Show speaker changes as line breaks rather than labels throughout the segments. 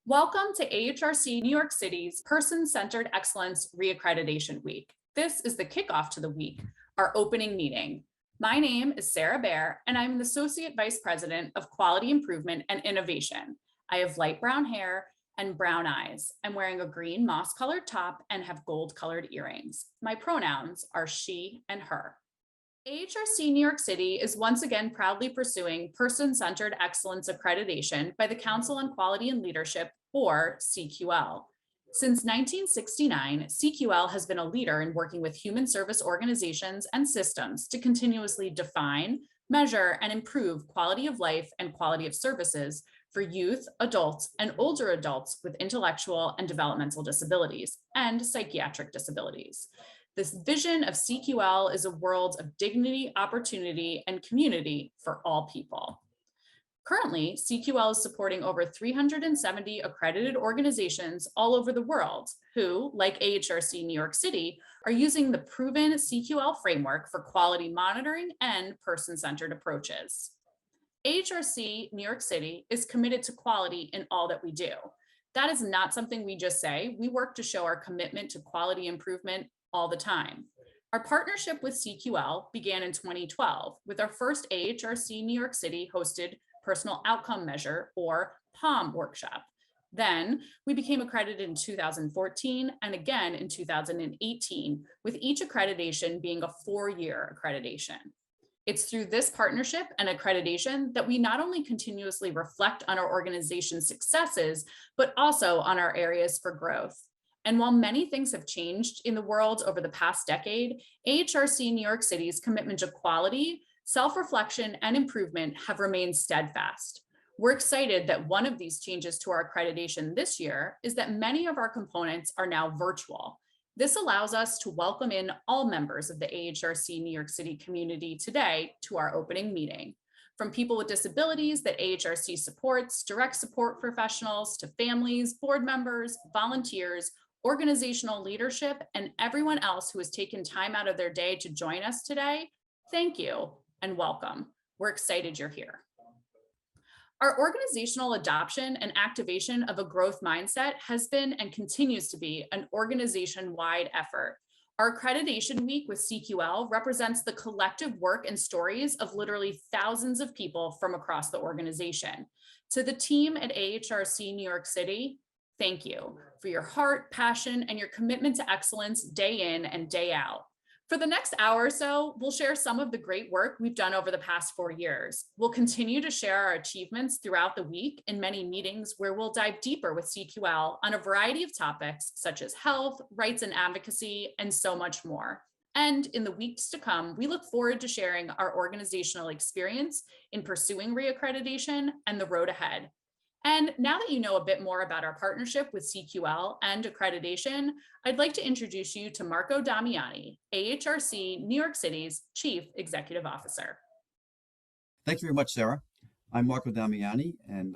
Welcome to AHRC New York City's Person-Centered Excellence Reaccreditation Week. This is the kickoff to the week, our opening meeting. My name is Sarah Baer, and I'm the Associate Vice President of Quality Improvement and Innovation. I have light brown hair and brown eyes. I'm wearing a green moss-colored top and have gold-colored earrings. My pronouns are she and her. AHRC New York City is once again proudly pursuing Person-Centered Excellence Accreditation by the Council on Quality and Leadership, or CQL. Since 1969, CQL has been a leader in working with human service organizations and systems to continuously define, measure, and improve quality of life and quality of services for youth, adults, and older adults with intellectual and developmental disabilities and psychiatric disabilities. This vision of CQL is a world of dignity, opportunity, and community for all people. Currently, CQL is supporting over 370 accredited organizations all over the world who, like AHRC New York City, are using the proven CQL framework for quality monitoring and person-centered approaches. AHRC New York City is committed to quality in all that we do. That is not something we just say. We work to show our commitment to quality improvement all the time. Our partnership with CQL began in 2012 with our first AHRC New York City hosted Personal Outcome Measure, or POM workshop. Then we became accredited in 2014 and again in 2018, with each accreditation being a 4-year accreditation. It's through this partnership and accreditation that we not only continuously reflect on our organization's successes, but also on our areas for growth. And while many things have changed in the world over the past decade, AHRC New York City's commitment to quality, self-reflection, and improvement have remained steadfast. We're excited that one of these changes to our accreditation this year is that many of our components are now virtual. This allows us to welcome in all members of the AHRC New York City community today to our opening meeting. From people with disabilities that AHRC supports, direct support professionals, to families, board members, volunteers, organizational leadership, and everyone else who has taken time out of their day to join us today, thank you and welcome. We're excited you're here. Our organizational adoption and activation of a growth mindset has been and continues to be an organization-wide effort. Our accreditation week with CQL represents the collective work and stories of literally thousands of people from across the organization. To the team at AHRC New York City, thank you for your heart, passion, and your commitment to excellence day in and day out. For the next hour or so, we'll share some of the great work we've done over the past 4 years. We'll continue to share our achievements throughout the week in many meetings where we'll dive deeper with CQL on a variety of topics such as health, rights and advocacy, and so much more. And in the weeks to come, we look forward to sharing our organizational experience in pursuing reaccreditation and the road ahead. And now that you know a bit more about our partnership with CQL and accreditation, I'd like to introduce you to Marco Damiani, AHRC New York City's Chief Executive Officer.
Thank you very much, Sarah. I'm Marco Damiani, and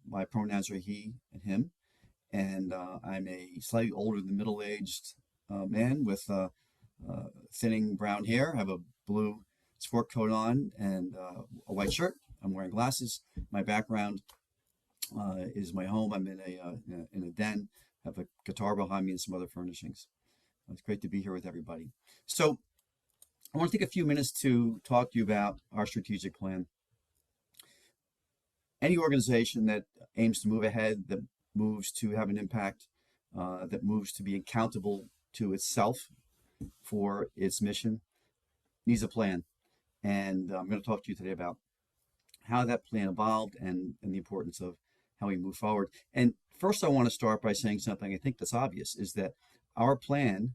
my pronouns are he and him. And I'm a slightly older than middle-aged man with thinning brown hair. I have a blue sport coat on and a white shirt. I'm wearing glasses. My background is my home. I'm in a den, have a guitar behind me and some other furnishings. It's great to be here with everybody. So I want to take a few minutes to talk to you about our strategic plan. Any organization that aims to move ahead, that moves to have an impact, that moves to be accountable to itself for its mission, needs a plan. And I'm going to talk to you today about how that plan evolved and the importance of how we move forward. And first, I want to start by saying something I think that's obvious, is that our plan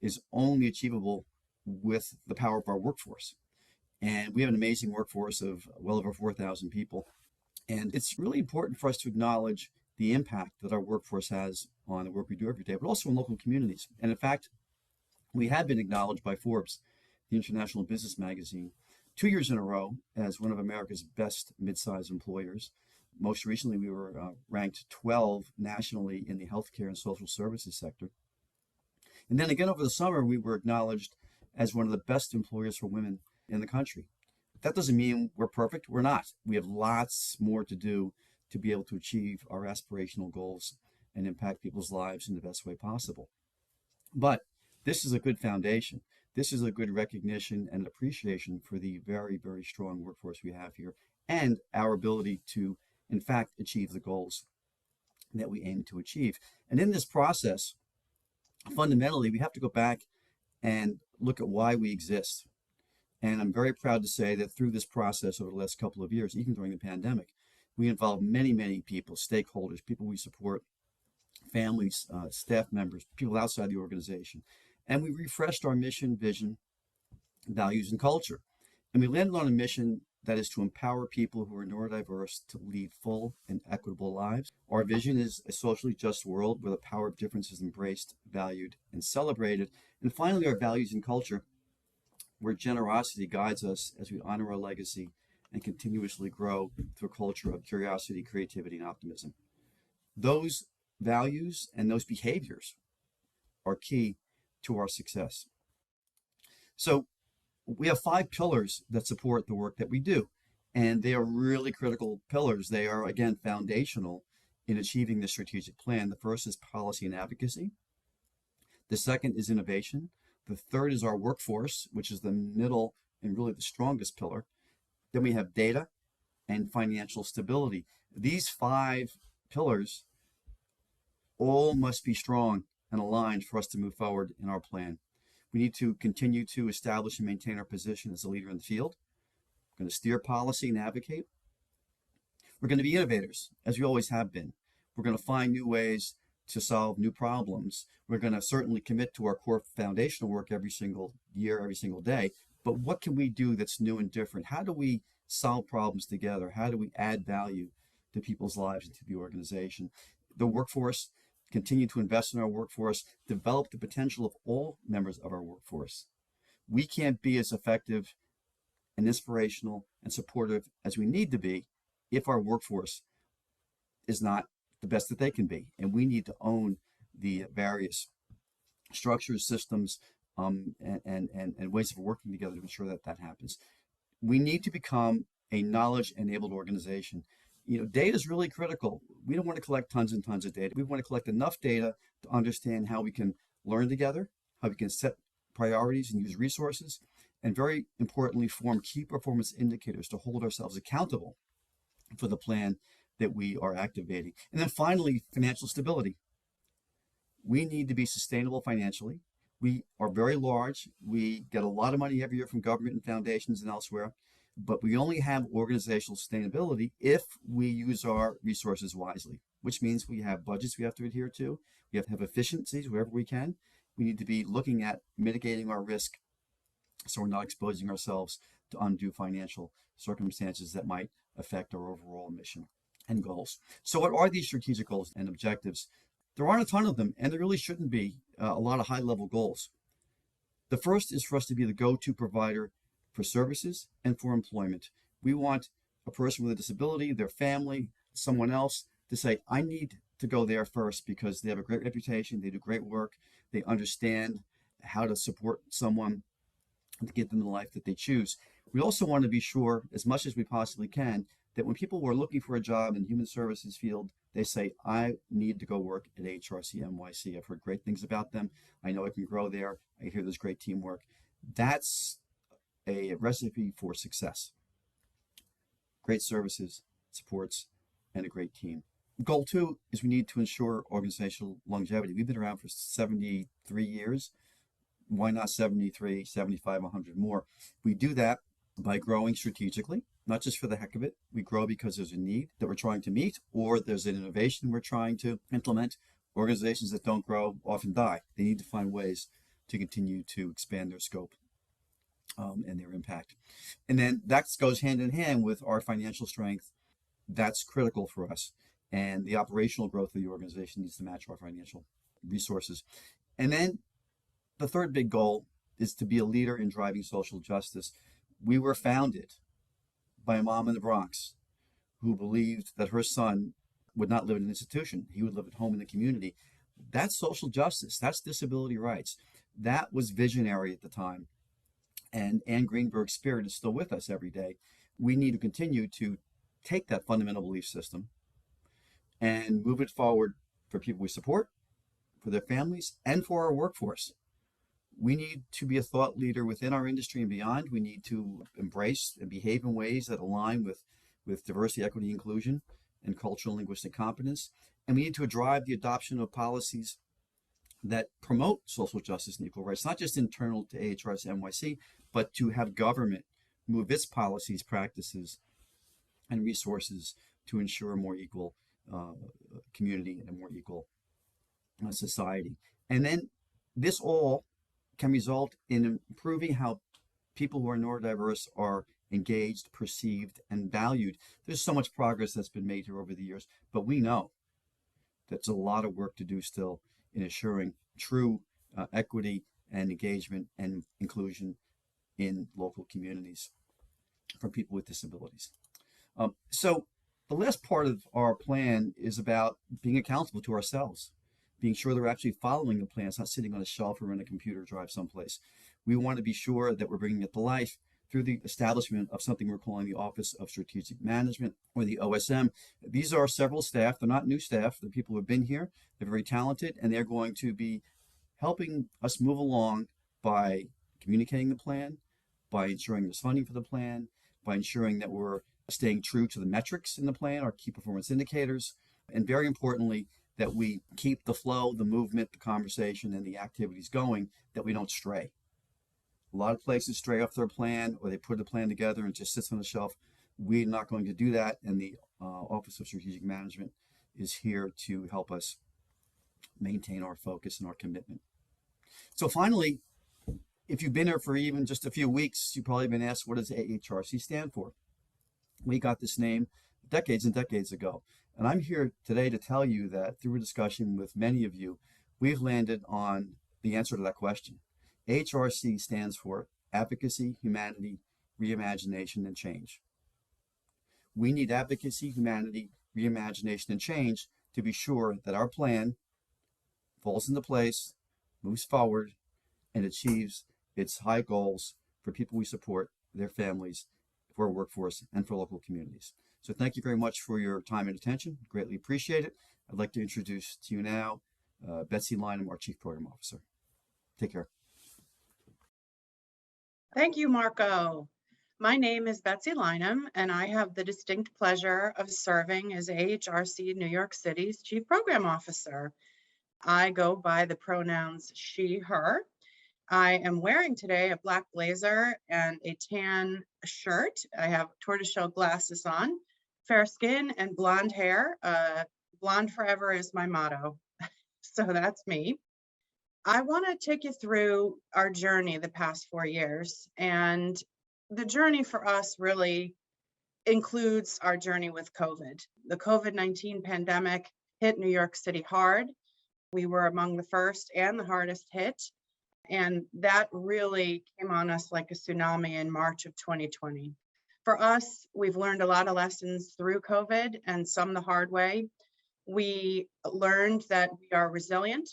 is only achievable with the power of our workforce. And we have an amazing workforce of well over 4,000 people. And it's really important for us to acknowledge the impact that our workforce has on the work we do every day, but also in local communities. And in fact, we have been acknowledged by Forbes, the International Business Magazine, 2 years in a row as one of America's best mid-sized employers. Most recently, we were ranked 12 nationally in the healthcare and social services sector. And then again over the summer, we were acknowledged as one of the best employers for women in the country. That doesn't mean we're perfect. We're not. We have lots more to do to be able to achieve our aspirational goals and impact people's lives in the best way possible. But this is a good foundation. This is a good recognition and appreciation for the very, very strong workforce we have here and our ability to, in fact, achieve the goals that we aim to achieve. And in this process, fundamentally, we have to go back and look at why we exist. And I'm very proud to say that through this process over the last couple of years, even during the pandemic, we involved many, many people, stakeholders, people we support, families, staff members, people outside the organization. And we refreshed our mission, vision, values, and culture. And we landed on a mission that is to empower people who are neurodiverse to lead full and equitable lives. Our vision is a socially just world where the power of difference is embraced, valued, and celebrated. And finally, our values and culture, where generosity guides us as we honor our legacy and continuously grow through a culture of curiosity, creativity, and optimism. Those values and those behaviors are key to our success. So we have 5 pillars that support the work that we do, and they are really critical pillars. They are, again, foundational in achieving the strategic plan. The first is policy and advocacy. The second is innovation. The third is our workforce, which is the middle and really the strongest pillar. Then we have data and financial stability. These 5 pillars all must be strong and aligned for us to move forward in our plan. We need to continue to establish and maintain our position as a leader in the field. We're going to steer policy and advocate. We're going to be innovators, as we always have been. We're going to find new ways to solve new problems. We're going to certainly commit to our core foundational work every single year, every single day. But what can we do that's new and different? How do we solve problems together? How do we add value to people's lives and to the organization? The workforce, continue to invest in our workforce, develop the potential of all members of our workforce. We can't be as effective and inspirational and supportive as we need to be if our workforce is not the best that they can be. And we need to own the various structures, systems, and ways of working together to ensure that that happens. We need to become a knowledge-enabled organization. Data is really critical. We don't want to collect tons and tons of data. We want to collect enough data to understand how we can learn together, how we can set priorities and use resources, and very importantly, form key performance indicators to hold ourselves accountable for the plan that we are activating. And then finally, financial stability. We need to be sustainable financially. We are very large. We get a lot of money every year from government and foundations and elsewhere. But we only have organizational sustainability if we use our resources wisely, which means we have budgets we have to adhere to. We have to have efficiencies wherever we can. We need to be looking at mitigating our risk so we're not exposing ourselves to undue financial circumstances that might affect our overall mission and goals. So what are these strategic goals and objectives? There aren't a ton of them, and there really shouldn't be a lot of high-level goals. The first is for us to be the go-to provider for services and for employment. We want a person with a disability, their family, someone else to say, I need to go there first because they have a great reputation, they do great work, they understand how to support someone to give them the life that they choose. We also want to be sure, as much as we possibly can, that when people were looking for a job in the human services field, they say, I need to go work at HRC NYC. I've heard great things about them. I know I can grow there. I hear there's great teamwork. That's a recipe for success. Great services, supports, and a great team. Goal 2 is we need to ensure organizational longevity. We've been around for 73 years. Why not 73, 75, 100 more? We do that by growing strategically, not just for the heck of it. We grow because there's a need that we're trying to meet, or there's an innovation we're trying to implement. Organizations that don't grow often die. They need to find ways to continue to expand their scope and their impact. And then that goes hand in hand with our financial strength. That's critical for us. And the operational growth of the organization needs to match our financial resources. And then the third big goal is to be a leader in driving social justice. We were founded by a mom in the Bronx who believed that her son would not live in an institution. He would live at home in the community. That's social justice. That's disability rights. That was visionary at the time. And Anne Greenberg's spirit is still with us every day. We need to continue to take that fundamental belief system and move it forward for people we support, for their families, and for our workforce. We need to be a thought leader within our industry and beyond. We need to embrace and behave in ways that align with diversity, equity, inclusion, and cultural and linguistic competence. And we need to drive the adoption of policies that promote social justice and equal rights, not just internal to AHRC NYC, but to have government move its policies, practices, and resources to ensure a more equal community and a more equal society. And then this all can result in improving how people who are neurodiverse are engaged, perceived, and valued. There's so much progress that's been made here over the years, but we know that there's a lot of work to do still in assuring true equity and engagement and inclusion in local communities for people with disabilities. So the last part of our plan is about being accountable to ourselves, being sure that we're actually following the plan. It's not sitting on a shelf or in a computer drive someplace. We want to be sure that we're bringing it to life through the establishment of something we're calling the Office of Strategic Management, or the OSM. These are several staff. They're not new staff. They're people who have been here. They're very talented, and they're going to be helping us move along by communicating the plan, by ensuring there's funding for the plan, by ensuring that we're staying true to the metrics in the plan, our key performance indicators, and very importantly, that we keep the flow, the movement, the conversation, and the activities going, that we don't stray. A lot of places stray off their plan, or they put a plan together and it just sits on the shelf. We're not going to do that, and the Office of Strategic Management is here to help us maintain our focus and our commitment. So finally, if you've been here for even just a few weeks, you've probably been asked, what does AHRC stand for? We got this name decades and decades ago. And I'm here today to tell you that through a discussion with many of you, we've landed on the answer to that question. AHRC stands for Advocacy, Humanity, Reimagination, and Change. We need advocacy, humanity, reimagination, and change to be sure that our plan falls into place, moves forward, and achieves its high goals for people we support, their families, for our workforce, and for local communities. So thank you very much for your time and attention. Greatly appreciate it. I'd like to introduce to you now Betsy Lynham, our Chief Program Officer. Take care.
Thank you, Marco. My name is Betsy Lynham, and I have the distinct pleasure of serving as AHRC New York City's Chief Program Officer. I go by the pronouns she, her. I am wearing today a black blazer and a tan shirt. I have tortoiseshell glasses on, fair skin and blonde hair. Blonde forever is my motto. So that's me. I want to take you through our journey the past 4 years. And the journey for us really includes our journey with COVID. The COVID-19 pandemic hit New York City hard. We were among the first and the hardest hit. And that really came on us like a tsunami in March of 2020. For us, we've learned a lot of lessons through COVID, and some the hard way. We learned that we are resilient,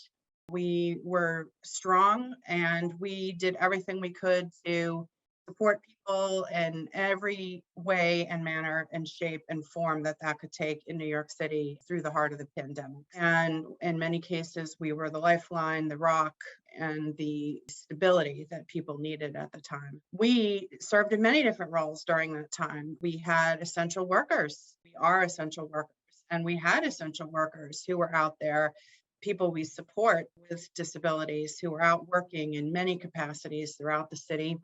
we were strong, and we did everything we could to support people in every way and manner and shape and form that could take in New York City through the heart of the pandemic. And in many cases, we were the lifeline, the rock, and the stability that people needed at the time. We served in many different roles during that time. We had essential workers. We are essential workers. And we had essential workers who were out there, people we support with disabilities who were out working in many capacities throughout the city.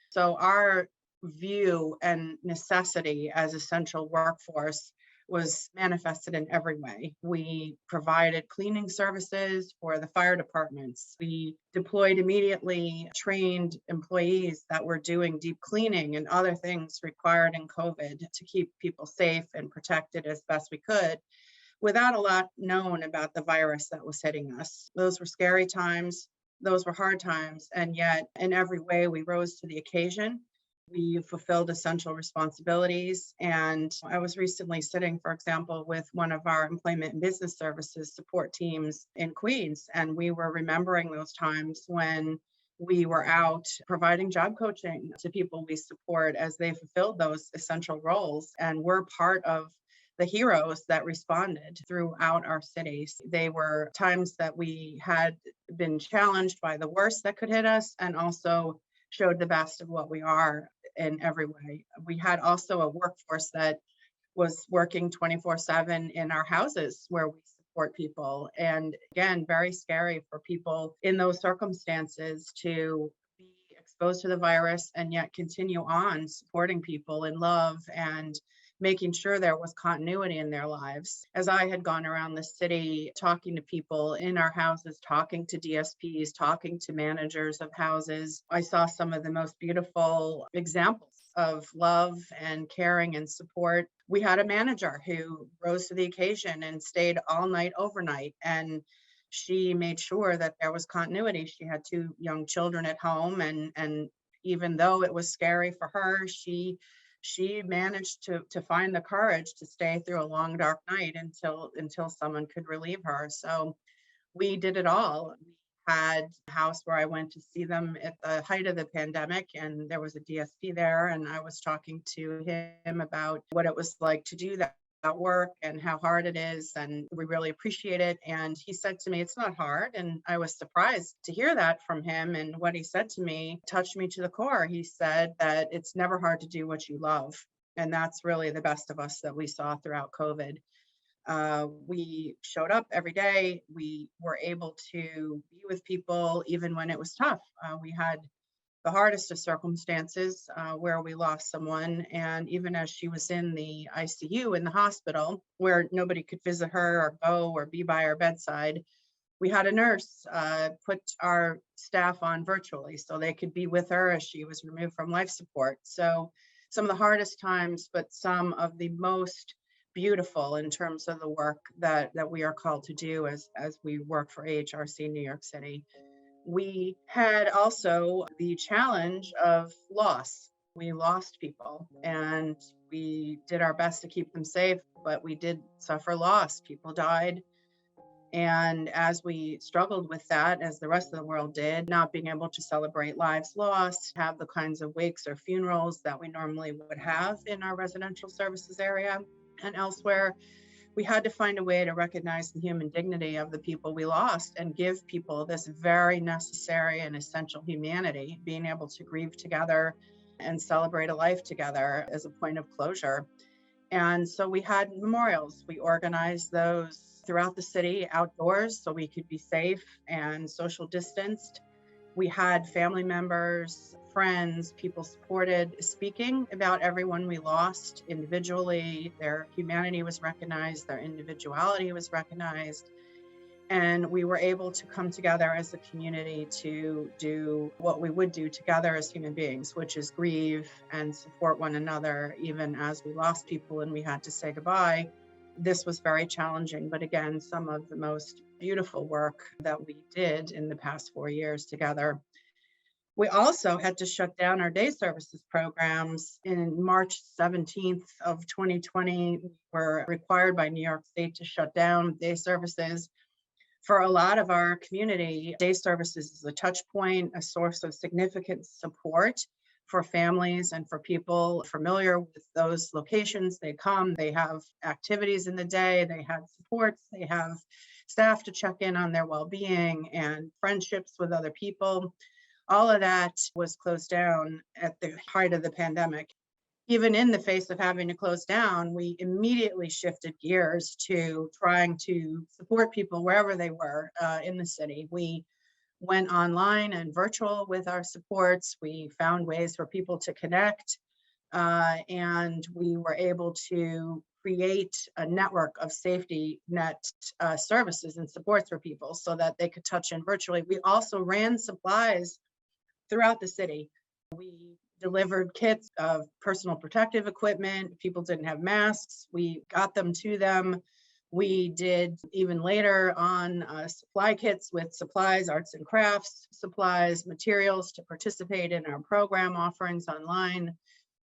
So our view and necessity as essential workforce was manifested in every way. We provided cleaning services for the fire departments. We deployed immediately trained employees that were doing deep cleaning and other things required in COVID to keep people safe and protected as best we could, without a lot known about the virus that was hitting us. Those were scary times. Those were hard times, and yet in every way we rose to the occasion. We fulfilled essential responsibilities. And I was recently sitting, for example, with one of our employment and business services support teams in Queens, and we were remembering those times when we were out providing job coaching to people we support as they fulfilled those essential roles and were part of the heroes that responded throughout our cities. They were times that we had been challenged by the worst that could hit us and also showed the best of what we are in every way. We had also a workforce that was working 24/7 in our houses where we support people. And again, very scary for people in those circumstances to be exposed to the virus and yet continue on supporting people in love and making sure there was continuity in their lives. As I had gone around the city talking to people in our houses, talking to DSPs, talking to managers of houses, I saw some of the most beautiful examples of love and caring and support. We had a manager who rose to the occasion and stayed all night overnight, and she made sure that there was continuity. She had 2 young children at home, and even though it was scary for her, she managed to find the courage to stay through a long dark night until someone could relieve her. So we did it all. We had a house where I went to see them at the height of the pandemic, and there was a DSP there, and I was talking to him about what it was like to do that work and how hard it is, and we really appreciate it. And he said to me, it's not hard. And I was surprised to hear that from him. And what he said to me touched me to the core. He said that it's never hard to do what you love. And that's really the best of us that we saw throughout COVID. We showed up every day. We were able to be with people even when it was tough. We had the hardest of circumstances where we lost someone. And even as she was in the ICU in the hospital, where nobody could visit her or go or be by her bedside, we had a nurse put our staff on virtually so they could be with her as she was removed from life support. So some of the hardest times, but some of the most beautiful in terms of the work that we are called to do as we work for AHRC New York City. We had also the challenge of loss. We lost people and we did our best to keep them safe, but we did suffer loss. People died. And as we struggled with that, as the rest of the world did, not being able to celebrate lives lost, have the kinds of wakes or funerals that we normally would have in our residential services area and elsewhere, we had to find a way to recognize the human dignity of the people we lost and give people this very necessary and essential humanity, being able to grieve together and celebrate a life together as a point of closure. And so we had memorials. We organized those throughout the city outdoors so we could be safe and social distanced. We had family members, friends, people supported speaking about everyone we lost individually. Their humanity was recognized, their individuality was recognized. And we were able to come together as a community to do what we would do together as human beings, which is grieve and support one another, even as we lost people and we had to say goodbye. This was very challenging, but again, some of the most beautiful work that we did in the past 4 years together. We also had to shut down our day services programs. In March 17th of 2020, we were required by New York State to shut down day services. For a lot of our community, day services is a touch point, a source of significant support for families and for people familiar with those locations. They come, they have activities in the day, they have supports, they have staff to check in on their well-being and friendships with other people. All of that was closed down at the height of the pandemic. Even in the face of having to close down, we immediately shifted gears to trying to support people wherever they were in the city. We went online and virtual with our supports. We found ways for people to connect, and we were able to create a network of safety net services and supports for people so that they could touch in virtually. We also ran supplies throughout the city. We delivered kits of personal protective equipment. People didn't have masks. We got them to them. We did even later on supply kits with supplies, arts and crafts supplies, materials to participate in our program offerings online.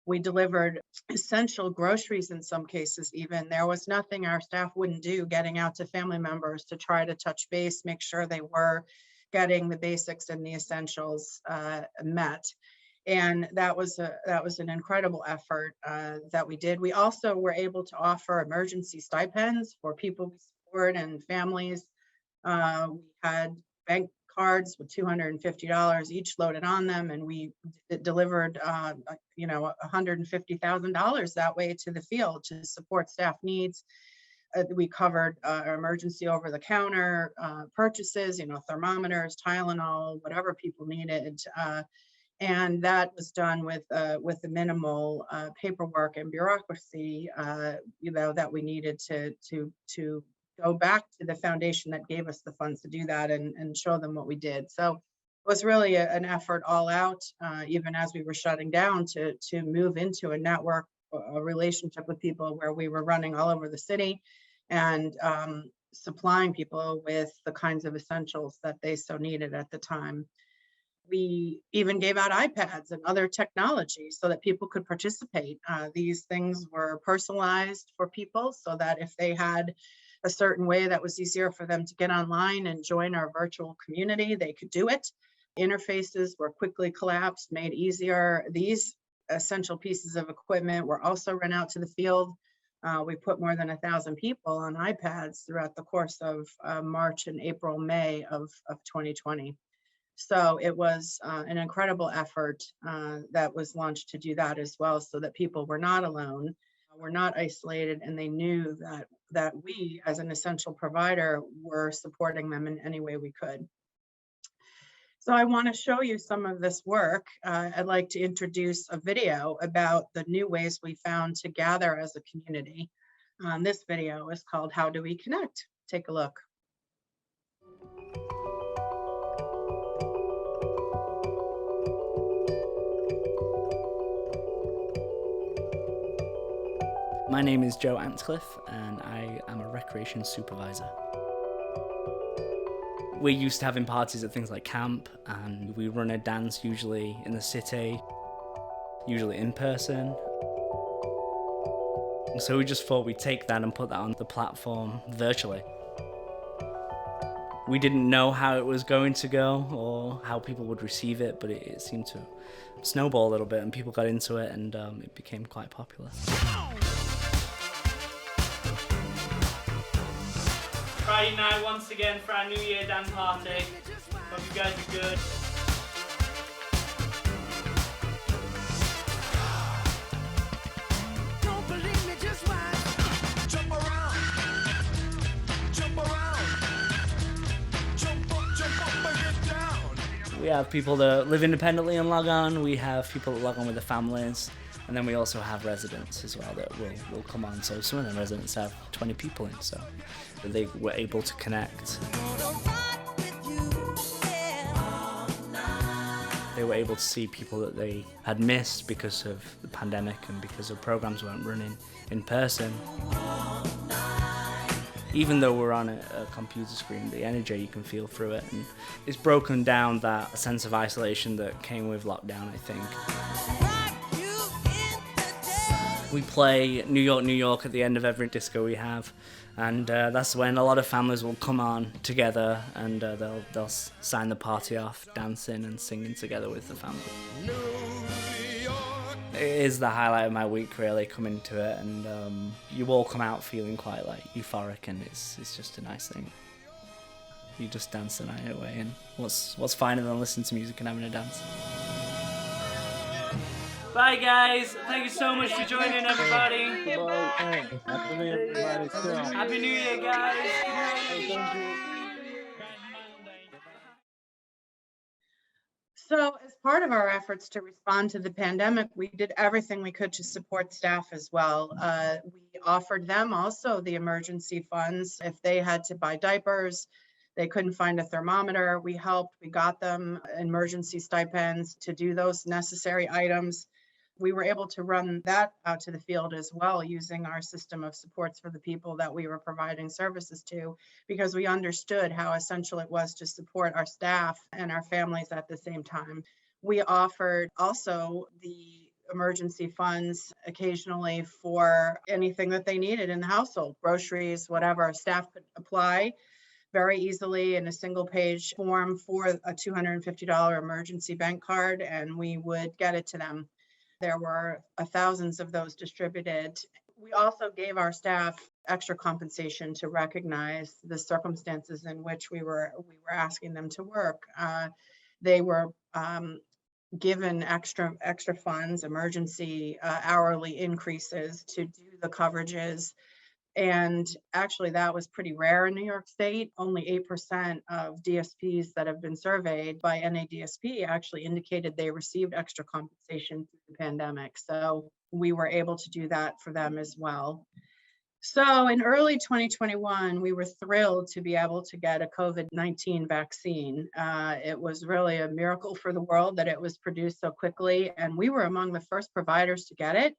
We delivered essential groceries in some cases even. There was nothing our staff wouldn't do getting out to family members to try to touch base, make sure they were getting the basics and the essentials met. And that was an incredible effort that we did. We also were able to offer emergency stipends for people we support and families. We had bank cards with $250 each loaded on them, and we delivered, $150,000 that way to the field to support staff needs. We covered emergency over-the-counter purchases, thermometers, Tylenol, whatever people needed. And that was done with the minimal paperwork and bureaucracy, that we needed to go back to the foundation that gave us the funds to do that and show them what we did. So it was really an effort all out, even as we were shutting down, to move into a network, a relationship with people where we were running all over the city and supplying people with the kinds of essentials that they so needed at the time. We even gave out iPads and other technology so that people could participate. These things were personalized for people so that if they had a certain way that was easier for them to get online and join our virtual community, they could do it. Interfaces were quickly collapsed, made easier. These essential pieces of equipment were also run out to the field. We put more than 1,000 people on iPads throughout the course of March and April, May of 2020. So it was an incredible effort that was launched to do that as well, so that people were not alone, were not isolated, and they knew that we, as an essential provider, were supporting them in any way we could. So I want to show you some of this work. I'd like to introduce a video about the new ways we found to gather as a community. This video is called How Do We Connect? Take a look.
My name is Joe Antcliffe and I am a recreation supervisor. We're used to having parties at things like camp, and we run a dance usually in the city, usually in person. So we just thought we'd take that and put that on the platform virtually. We didn't know how it was going to go or how people would receive it, but it seemed to snowball a little bit and people got into it, and it became quite popular. Friday night once again for our New Year dance party. Hope you guys are good.
Don't believe me, just watch. Jump around. Jump around. Jump up and get down.
We have people that live independently and log on. We have people that log on with their families. And then we also have residents as well that will come on. So some of them residents have 20 people in, so they were able to connect. They were able to see people that they had missed because of the pandemic and because of programs weren't running in person. Even though we're on a computer screen, the energy you can feel through it, and it's broken down that sense of isolation that came with lockdown, I think. We play New York, New York at the end of every disco we have, and that's when a lot of families will come on together, and they'll sign the party off, dancing and singing together with the family. It is the highlight of my week, really, coming to it, and you all come out feeling quite like euphoric, and it's just a nice thing. You just dance the night away, and what's finer than listening to music and having a dance? Bye guys, thank you so much for joining everybody.
Happy New Year, everybody.
Happy New Year, guys.
So as part of our efforts to respond to the pandemic, we did everything we could to support staff as well. We offered them also the emergency funds. If they had to buy diapers, they couldn't find a thermometer, we helped. We got them emergency stipends to do those necessary items. We were able to run that out to the field as well, using our system of supports for the people that we were providing services to, because we understood how essential it was to support our staff and our families at the same time. We offered also the emergency funds occasionally for anything that they needed in the household, groceries, whatever. Staff could apply very easily in a single page form for a $250 emergency bank card, and we would get it to them. There were thousands of those distributed. We also gave our staff extra compensation to recognize the circumstances in which we were asking them to work. They were given extra funds, emergency hourly increases to do the coverages. And actually, that was pretty rare in New York State. Only 8% of DSPs that have been surveyed by NADSP actually indicated they received extra compensation through the pandemic. So we were able to do that for them as well. So in early 2021, we were thrilled to be able to get a COVID-19 vaccine. It was really a miracle for the world that it was produced so quickly, and we were among the first providers to get it.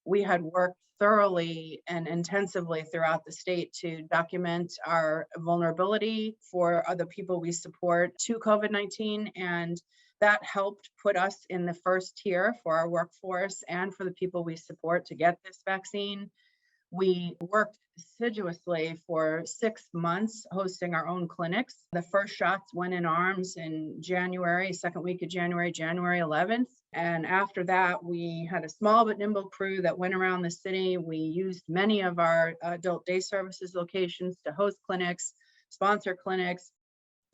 We had worked thoroughly and intensively throughout the state to document our vulnerability for other people we support to COVID-19, and that helped put us in the first tier for our workforce and for the people we support to get this vaccine. We worked assiduously for 6 months hosting our own clinics. The first shots went in arms in January, second week of January, January 11th. And after that, we had a small but nimble crew that went around the city. We used many of our adult day services locations to host clinics, sponsor clinics.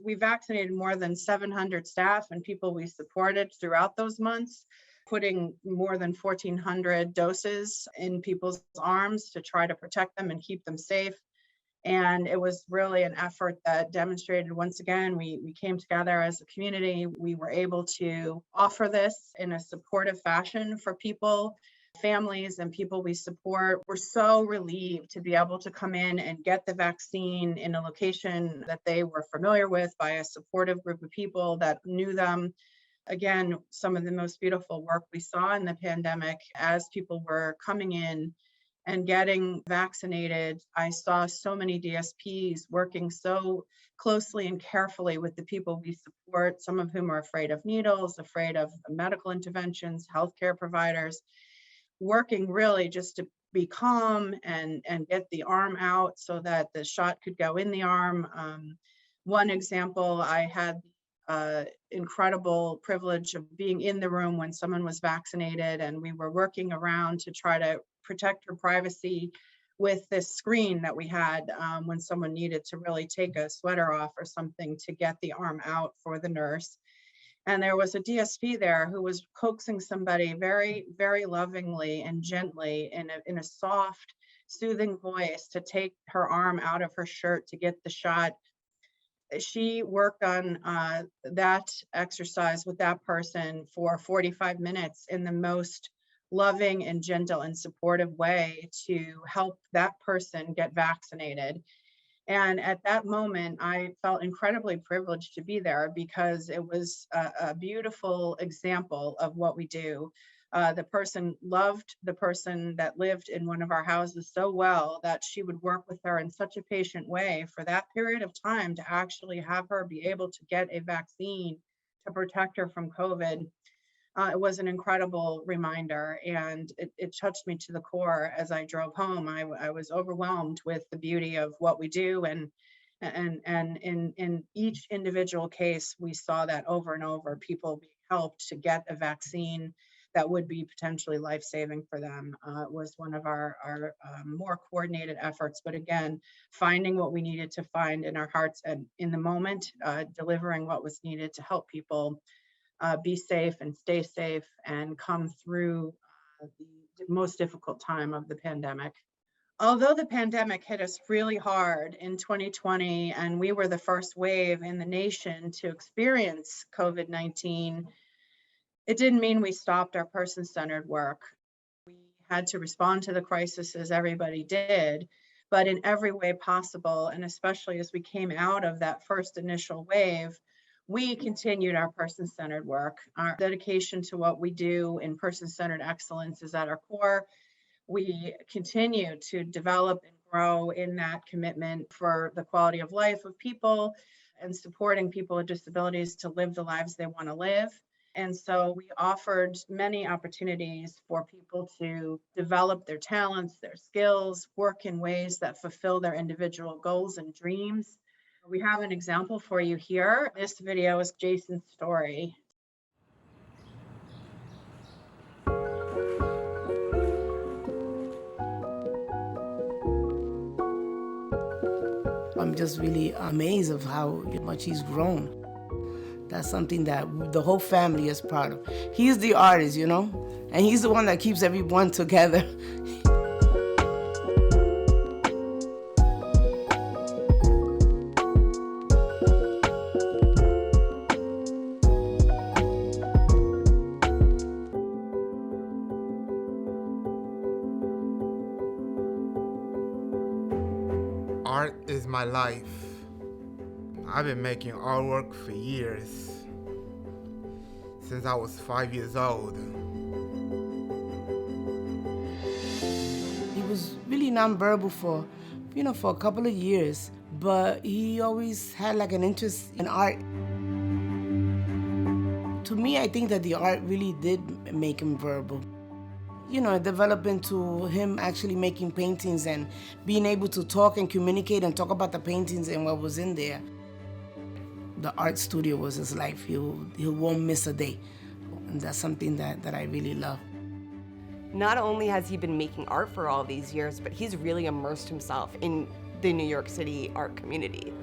We vaccinated more than 700 staff and people we supported throughout those months, putting more than 1,400 doses in people's arms to try to protect them and keep them safe. And it was really an effort that demonstrated, once again, we came together as a community. We were able to offer this in a supportive fashion for people, families, and people we support. We're so relieved to be able to come in and get the vaccine in a location that they were familiar with by a supportive group of people that knew them. Again, some of the most beautiful work we saw in the pandemic as people were coming in and getting vaccinated. I saw so many DSPs working so closely and carefully with the people we support, some of whom are afraid of needles, afraid of medical interventions, healthcare providers, working really just to be calm and get the arm out so that the shot could go in the arm. One example, I had incredible privilege of being in the room when someone was vaccinated, and we were working around to try to protect her privacy with this screen that we had when someone needed to really take a sweater off or something to get the arm out for the nurse. And there was a DSP there who was coaxing somebody very, very lovingly and gently in a soft, soothing voice to take her arm out of her shirt to get the shot. She worked on that exercise with that person for 45 minutes in the most loving and gentle and supportive way to help that person get vaccinated. And at that moment, I felt incredibly privileged to be there because it was a beautiful example of what we do. The person loved the person that lived in one of our houses so well that she would work with her in such a patient way for that period of time to actually have her be able to get a vaccine to protect her from COVID. It was an incredible reminder, and it touched me to the core as I drove home. I was overwhelmed with the beauty of what we do, and in each individual case, we saw that over and over, people being helped to get a vaccine that would be potentially life-saving for them. It was one of our more coordinated efforts, but again, finding what we needed to find in our hearts and in the moment, delivering what was needed to help people be safe and stay safe and come through the most difficult time of the pandemic. Although the pandemic hit us really hard in 2020, and we were the first wave in the nation to experience COVID-19, it didn't mean we stopped our person-centered work. We had to respond to the crisis as everybody did, but in every way possible, and especially as we came out of that first initial wave, we continued our person-centered work. Our dedication to what we do in person-centered excellence is at our core. We continue to develop and grow in that commitment for the quality of life of people and supporting people with disabilities to live the lives they want to live. And so we offered many opportunities for people to develop their talents, their skills, work in ways that fulfill their individual goals and dreams. We have an example for you here. This video is Jason's story.
I'm just really amazed of how much he's grown. That's something that the whole family is proud of. He's the artist, you know, and he's the one that keeps everyone together.
Art is my life. I've been making artwork for years, since I was 5 years old.
He was really nonverbal for, for a couple of years, but he always had like an interest in art. To me, I think that the art really did make him verbal. Develop into him actually making paintings and being able to talk and communicate and talk about the paintings and what was in there. The art studio was his life. He won't miss a day. And that's something that I really love.
Not only has he been making art for all these years, but he's really immersed himself in the New York City art community.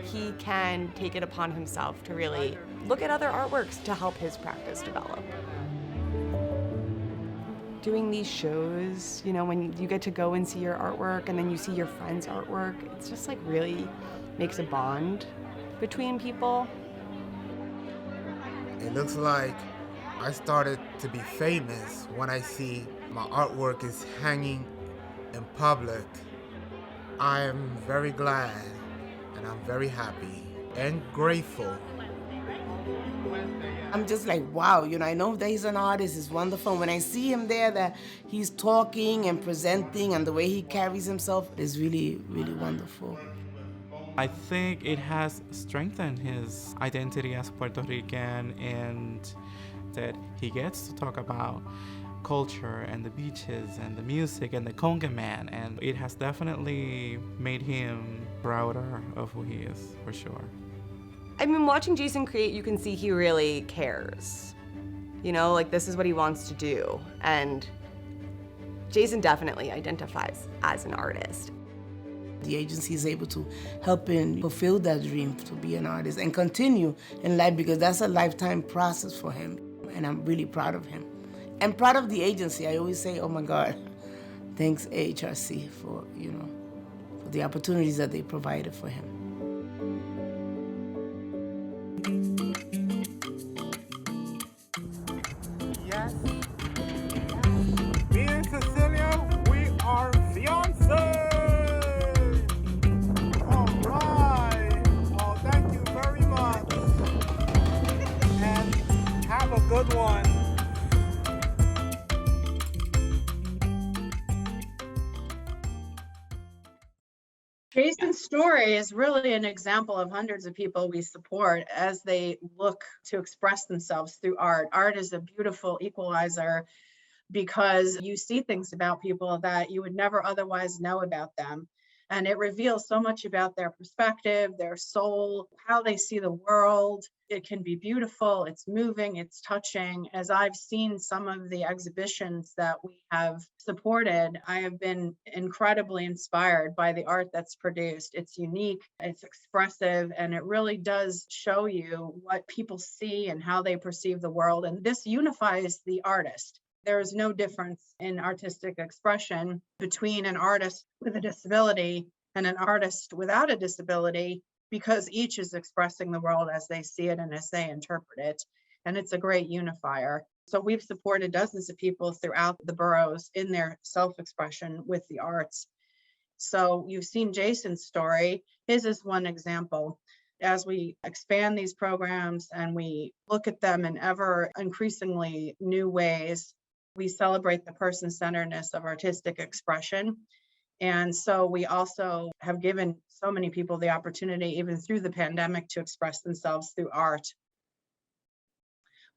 He can take it upon himself to really look at other artworks to help his practice develop. Doing these shows, when you get to go and see your artwork and then you see your friend's artwork, it's just like really makes a bond between people.
It looks like I started to be famous when I see my artwork is hanging in public. I am very glad and I'm very happy and grateful.
I'm just like, wow, I know that he's an artist, it's wonderful. When I see him there, that he's talking and presenting and the way he carries himself is really, really wonderful.
I think it has strengthened his identity as Puerto Rican, and that he gets to talk about culture and the beaches and the music and the conga man, and it has definitely made him prouder of who he is, for sure.
I mean, watching Jason create, you can see he really cares. This is what he wants to do. And Jason definitely identifies as an artist.
The agency is able to help him fulfill that dream to be an artist and continue in life, because that's a lifetime process for him. And I'm really proud of him. And proud of the agency. I always say, oh my God, thanks AHRC for, for the opportunities that they provided for him.
Yes. Me and Cecilia, we are fiancés. All right. Oh, thank you very much. And have a good one.
Jason's story is really an example of hundreds of people we support as they look to express themselves through art. Art is a beautiful equalizer because you see things about people that you would never otherwise know about them. And it reveals so much about their perspective, their soul, how they see the world. It can be beautiful, it's moving, it's touching. As I've seen some of the exhibitions that we have supported, I have been incredibly inspired by the art that's produced. It's unique, it's expressive, and it really does show you what people see and how they perceive the world. And this unifies the artist. There is no difference in artistic expression between an artist with a disability and an artist without a disability, because each is expressing the world as they see it and as they interpret it. And it's a great unifier. So we've supported dozens of people throughout the boroughs in their self-expression with the arts. So you've seen Jason's story. His is one example. As we expand these programs and we look at them in ever increasingly new ways, we celebrate the person-centeredness of artistic expression. And so we also have given so many people the opportunity, even through the pandemic, to express themselves through art.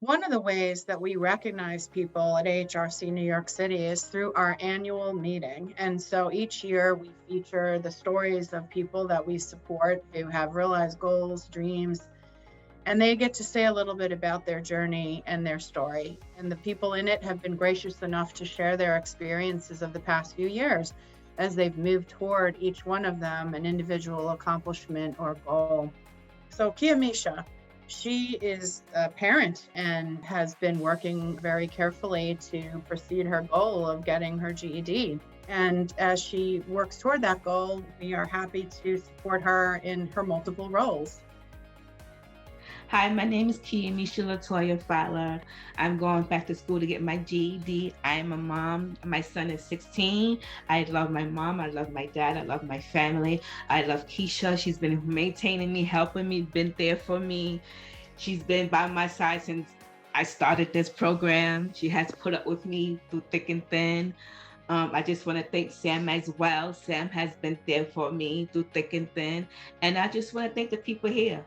One of the ways that we recognize people at AHRC New York City is through our annual meeting. And so each year we feature the stories of people that we support who have realized goals, dreams, and they get to say a little bit about their journey and their story. And the people in it have been gracious enough to share their experiences of the past few years as they've moved toward each one of them an individual accomplishment or goal. So Kiamisha, she is a parent and has been working very carefully to proceed her goal of getting her GED. And as she works toward that goal, we are happy to support her in her multiple roles.
Hi, my name is Kiamisha Latoya Fowler. I'm going back to school to get my GED. I am a mom. My son is 16. I love my mom. I love my dad. I love my family. I love Keisha. She's been maintaining me, helping me, been there for me. She's been by my side since I started this program. She has put up with me through thick and thin. I just want to thank Sam as well. Sam has been there for me through thick and thin. And I just want to thank the people here.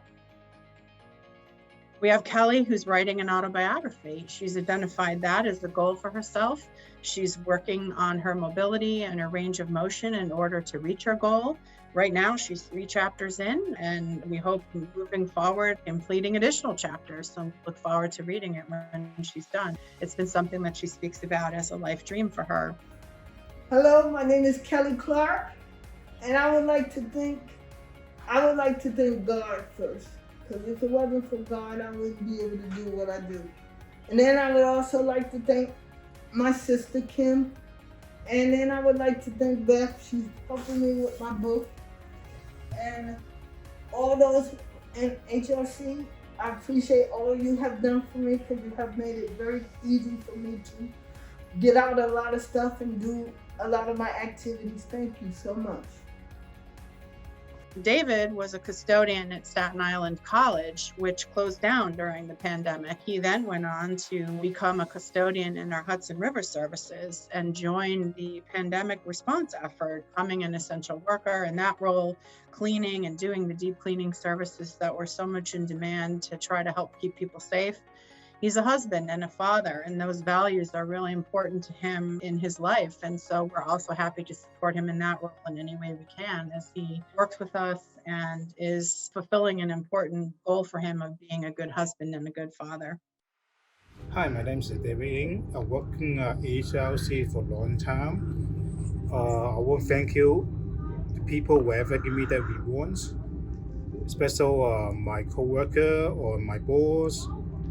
We have Kelly, who's writing an autobiography. She's identified that as the goal for herself. She's working on her mobility and her range of motion in order to reach her goal. Right now, she's 3 chapters in, and we hope moving forward, completing additional chapters. So look forward to reading it when she's done. It's been something that she speaks about as a life dream for her.
Hello, my name is Kelly Clark, and I would like to thank God first. Because if it wasn't for God, I wouldn't be able to do what I do. And then I would also like to thank my sister, Kim. And then I would like to thank Beth. She's helping me with my book. And all those in HRC, I appreciate all you have done for me because you have made it very easy for me to get out a lot of stuff and do a lot of my activities. Thank you so much.
David was a custodian at Staten Island College, which closed down during the pandemic. He then went on to become a custodian in our Hudson River services and joined the pandemic response effort, becoming an essential worker in that role, cleaning and doing the deep cleaning services that were so much in demand to try to help keep people safe. He's a husband and a father, and those values are really important to him in his life. And so we're also happy to support him in that role in any way we can as he works with us and is fulfilling an important goal for him of being a good husband and a good father.
Hi, my name is David Ng. I'm working at HRC for a long time. I want to thank you, the people wherever give me the rewards, especially my coworker or my boss,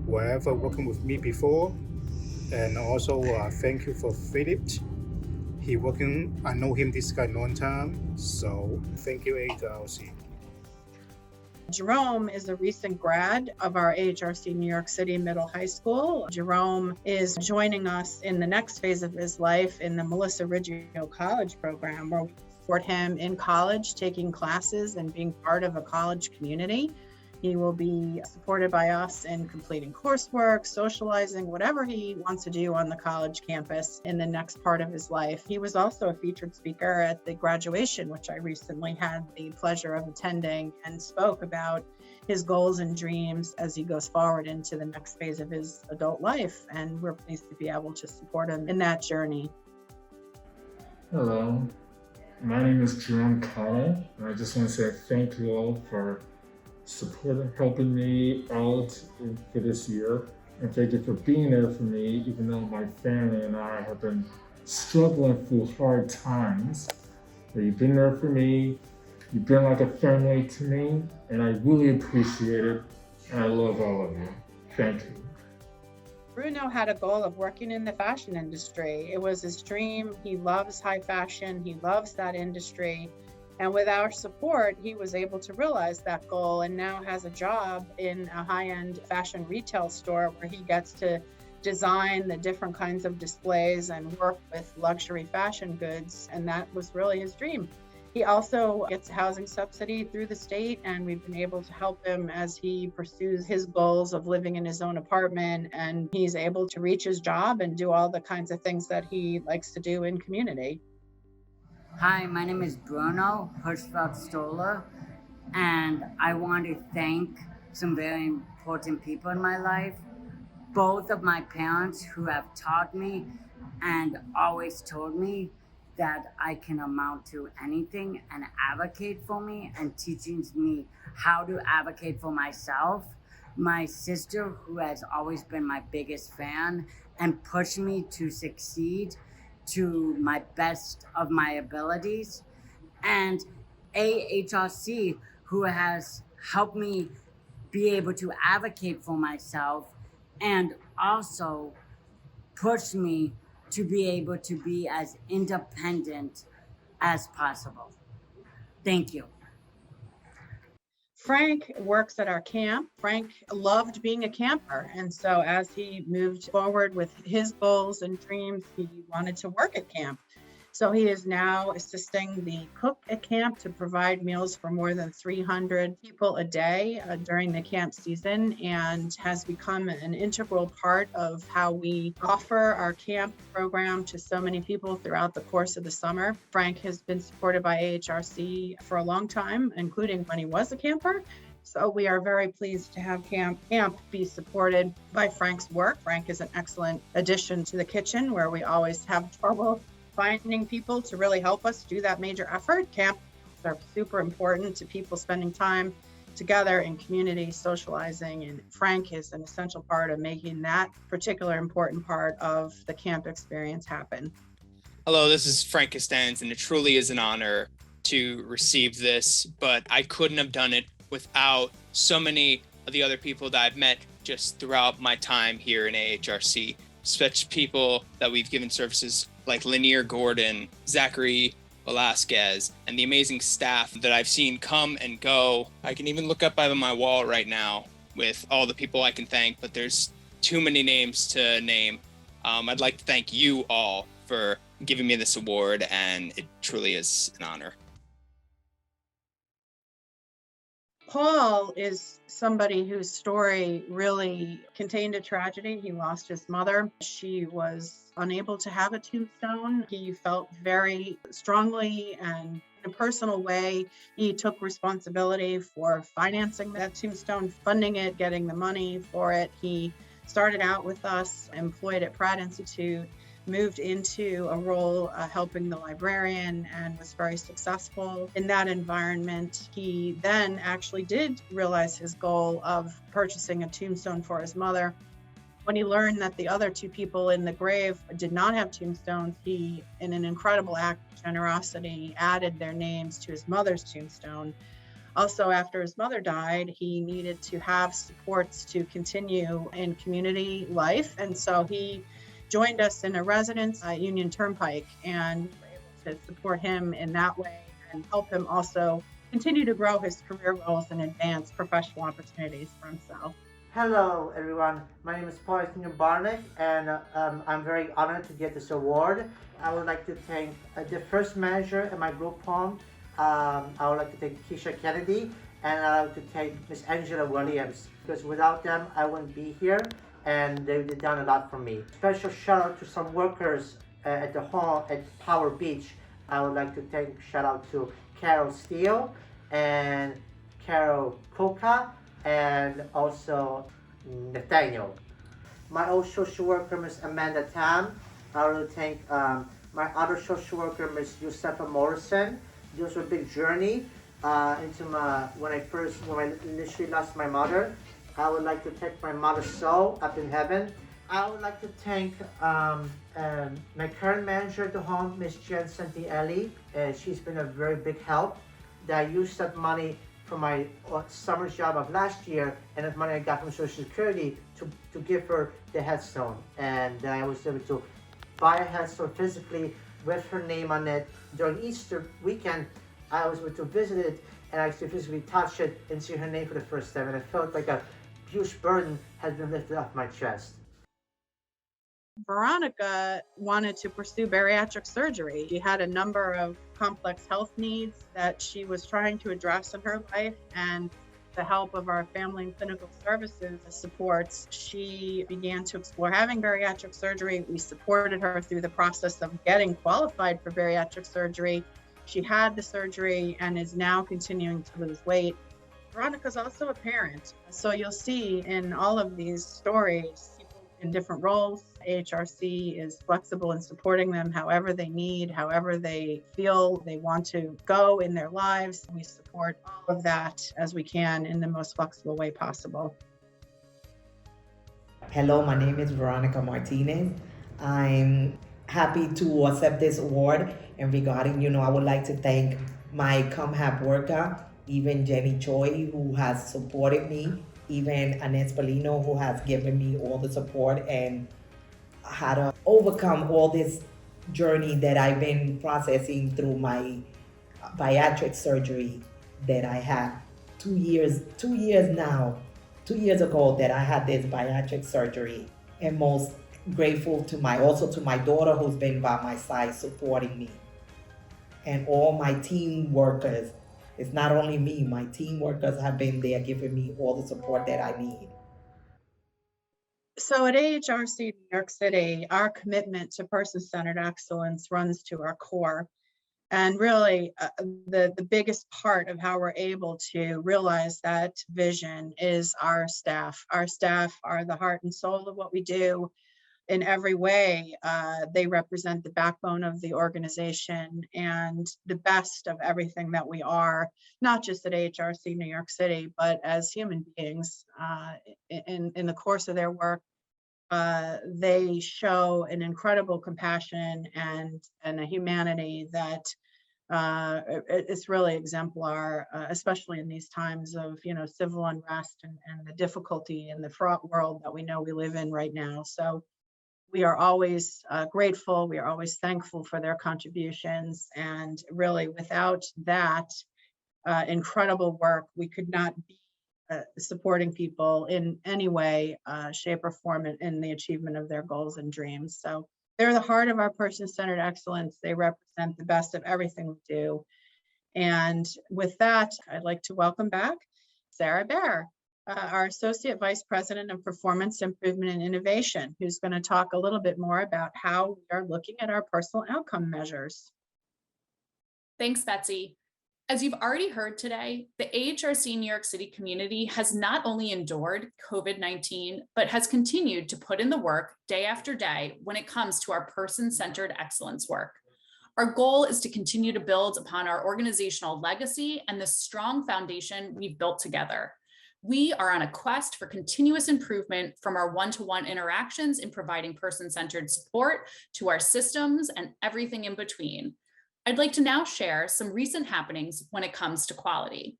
wherever working with me before. And also thank you for Philip. I know him this guy long time. So thank you, HRC.
Jerome is a recent grad of our AHRC New York City Middle High School. Jerome is joining us in the next phase of his life in the Melissa Riggio College program, where we support him in college, taking classes and being part of a college community. He will be supported by us in completing coursework, socializing, whatever he wants to do on the college campus in the next part of his life. He was also a featured speaker at the graduation, which I recently had the pleasure of attending, and spoke about his goals and dreams as he goes forward into the next phase of his adult life. And we're pleased to be able to support him in that journey.
Hello, my name is Jerome Connell, and I just want to say thank you all for helping me out for this year, and thank you for being there for me, even though my family and I have been struggling through hard times. But you've been there for me, you've been like a family to me, and I really appreciate it, and I love all of you. Thank you.
Bruno had a goal of working in the fashion industry. It was his dream. He loves high fashion, he loves that industry. And with our support, he was able to realize that goal and now has a job in a high-end fashion retail store where he gets to design the different kinds of displays and work with luxury fashion goods. And that was really his dream. He also gets a housing subsidy through the state, and we've been able to help him as he pursues his goals of living in his own apartment, and he's able to reach his job and do all the kinds of things that he likes to do in community.
Hi, my name is Bruno Hirschfeld Stoller, and I want to thank some very important people in my life. both of my parents who have taught me and always told me that I can amount to anything and advocate for me, and teaching me how to advocate for myself. My sister, who has always been my biggest fan and pushed me to succeed to my best of my abilities. And AHRC, who has helped me be able to advocate for myself and also push me to be able to be as independent as possible. Thank you.
Frank works at our camp. Frank loved being a camper. And so as he moved forward with his goals and dreams, he wanted to work at camp. So he is now assisting the cook at camp to provide meals for more than 300 people a day during the camp season, and has become an integral part of how we offer our camp program to so many people throughout the course of the summer. Frank has been supported by AHRC for a long time, including when he was a camper. So we are very pleased to have camp be supported by Frank's work. Frank is an excellent addition to the kitchen, where we always have trouble finding people to really help us do that major effort. Camps are super important to people spending time together in community, socializing, and Frank is an essential part of making that particular important part of the camp experience happen.
Hello, this is Frank Costanz, and it truly is an honor to receive this, but I couldn't have done it without so many of the other people that I've met just throughout my time here in AHRC, such people that we've given services like Lanier Gordon, Zachary Velasquez, and the amazing staff that I've seen come and go. I can even look up by my wall right now with all the people I can thank, but there's too many names to name. I'd like to thank you all for giving me this award, and it truly is an honor.
Paul is somebody whose story really contained a tragedy. He lost his mother. She was unable to have a tombstone. He felt very strongly, and in a personal way, he took responsibility for financing that tombstone, funding it, getting the money for it. He started out with us, employed at Pratt Institute, moved into a role helping the librarian, and was very successful in that environment. He then actually did realize his goal of purchasing a tombstone for his mother. When he learned that the other two people in the grave did not have tombstones, he, in an incredible act of generosity, added their names to his mother's tombstone. Also, after his mother died, he needed to have supports to continue in community life, and so he joined us in a residence at Union Turnpike, and we were able to support him in that way and help him also continue to grow his career goals and advance professional opportunities for himself.
Hello everyone, my name is Paul Barnick, and I'm very honored to get this award. I would like to thank the first manager at my group home. I would like to thank Keisha Kennedy, and I would like to thank Miss Angela Williams, because without them I wouldn't be here, and they've done a lot for me. Special shout out to some workers at the hall at Power Beach. I would like to shout out to Carol Steele and Carol Coca, and also Nathaniel. My old social worker, Miss Amanda Tam. I want to thank my other social worker, Miss Josefa Morrison. This was a big journey into when I initially lost my mother. I would like to thank my mother's soul up in heaven. I would like to thank my current manager at the home, Miss Jen Santielli. She's been a very big help. That I used that money from my summer job of last year, and that money I got from Social Security to give her the headstone. And I was able to buy a headstone physically with her name on it. During Easter weekend, I was able to visit it, and I actually physically touch it and see her name for the first time, and I felt like a huge burden has been lifted off my chest.
Veronica wanted to pursue bariatric surgery. She had a number of complex health needs that she was trying to address in her life, and the help of our family and clinical services supports, she began to explore having bariatric surgery. We supported her through the process of getting qualified for bariatric surgery. She had the surgery and is now continuing to lose weight. Veronica's also a parent, so you'll see in all of these stories, people in different roles. AHRC is flexible in supporting them however they need, however they feel they want to go in their lives. We support all of that as we can in the most flexible way possible.
Hello, my name is Veronica Martinez. I'm happy to accept this award. And regarding, I would like to thank my ComHab worker, even Jenny Choi, who has supported me, even Ines Polino, who has given me all the support and how to overcome all this journey that I've been processing through my bariatric surgery that I had 2 years now. 2 years ago that I had this bariatric surgery, and most grateful to my daughter who's been by my side supporting me, and all my team workers. It's not only me, my team workers have been there giving me all the support that I need.
So at AHRC New York City, our commitment to person-centered excellence runs to our core. And really, the biggest part of how we're able to realize that vision is our staff. Our staff are the heart and soul of what we do. In every way, they represent the backbone of the organization and the best of everything that we are, not just at AHRC New York City, but as human beings. In the course of their work, they show an incredible compassion and a humanity that it's really exemplar, especially in these times of civil unrest and the difficulty and the fraught world that we know we live in right now. So we are always grateful. We are always thankful for their contributions. And really, without that incredible work, we could not be supporting people in any way, shape, or form in the achievement of their goals and dreams. So they're the heart of our person-centered excellence. They represent the best of everything we do. And with that, I'd like to welcome back Sarah Baer, our Associate Vice President of Performance Improvement and Innovation, who's going to talk a little bit more about how we are looking at our personal outcome measures.
Thanks, Betsy. As you've already heard today, the AHRC New York City community has not only endured COVID-19, but has continued to put in the work day after day when it comes to our person-centered excellence work. Our goal is to continue to build upon our organizational legacy and the strong foundation we've built together. We are on a quest for continuous improvement, from our one-to-one interactions in providing person-centered support to our systems and everything in between. I'd like to now share some recent happenings when it comes to quality.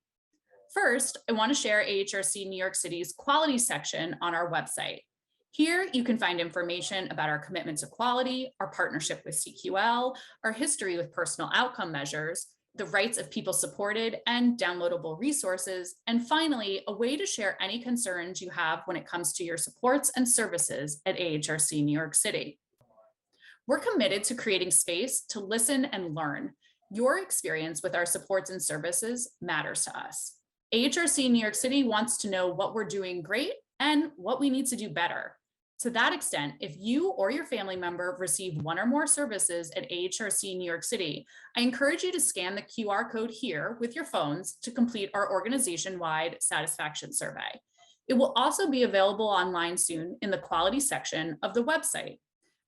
First, I want to share AHRC New York City's quality section on our website. Here, you can find information about our commitment to quality, our partnership with CQL, our history with personal outcome measures, the rights of people supported, and downloadable resources, and finally, a way to share any concerns you have when it comes to your supports and services at AHRC New York City. We're committed to creating space to listen and learn. Your experience with our supports and services matters to us. AHRC New York City wants to know what we're doing great and what we need to do better. To that extent, if you or your family member receive one or more services at AHRC New York City, I encourage you to scan the QR code here with your phones to complete our organization-wide satisfaction survey. It will also be available online soon in the quality section of the website.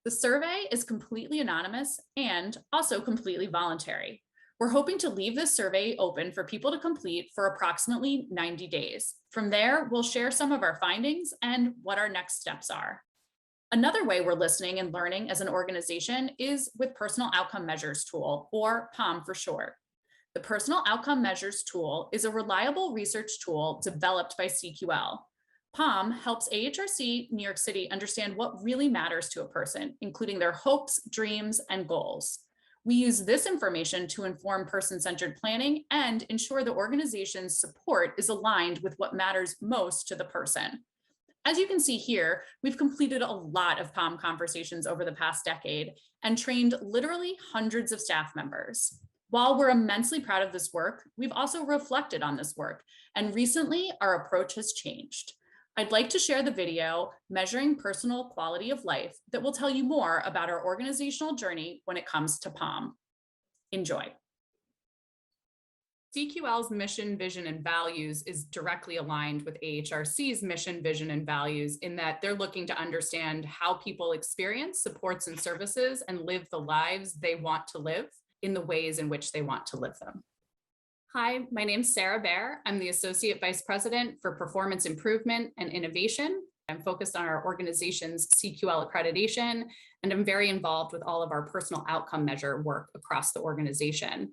The survey is completely anonymous and also completely voluntary. We're hoping to leave this survey open for people to complete for approximately 90 days. From there, we'll share some of our findings and what our next steps are. Another way we're listening and learning as an organization is with Personal Outcome Measures Tool, or POM for short. The Personal Outcome Measures Tool is a reliable research tool developed by CQL. POM helps AHRC New York City understand what really matters to a person, including their hopes, dreams, and goals. We use this information to inform person-centered planning and ensure the organization's support is aligned with what matters most to the person. As you can see here, we've completed a lot of POM conversations over the past decade and trained literally hundreds of staff members. While we're immensely proud of this work, we've also reflected on this work, and recently our approach has changed. I'd like to share the video, Measuring Personal Quality of Life, that will tell you more about our organizational journey when it comes to POM. Enjoy. CQL's mission, vision, and values is directly aligned with AHRC's mission, vision, and values in that they're looking to understand how people experience supports and services and live the lives they want to live in the ways in which they want to live them. Hi, my name's Sarah Bear. I'm the Associate Vice President for Performance Improvement and Innovation. I'm focused on our organization's CQL accreditation, and I'm very involved with all of our personal outcome measure work across the organization.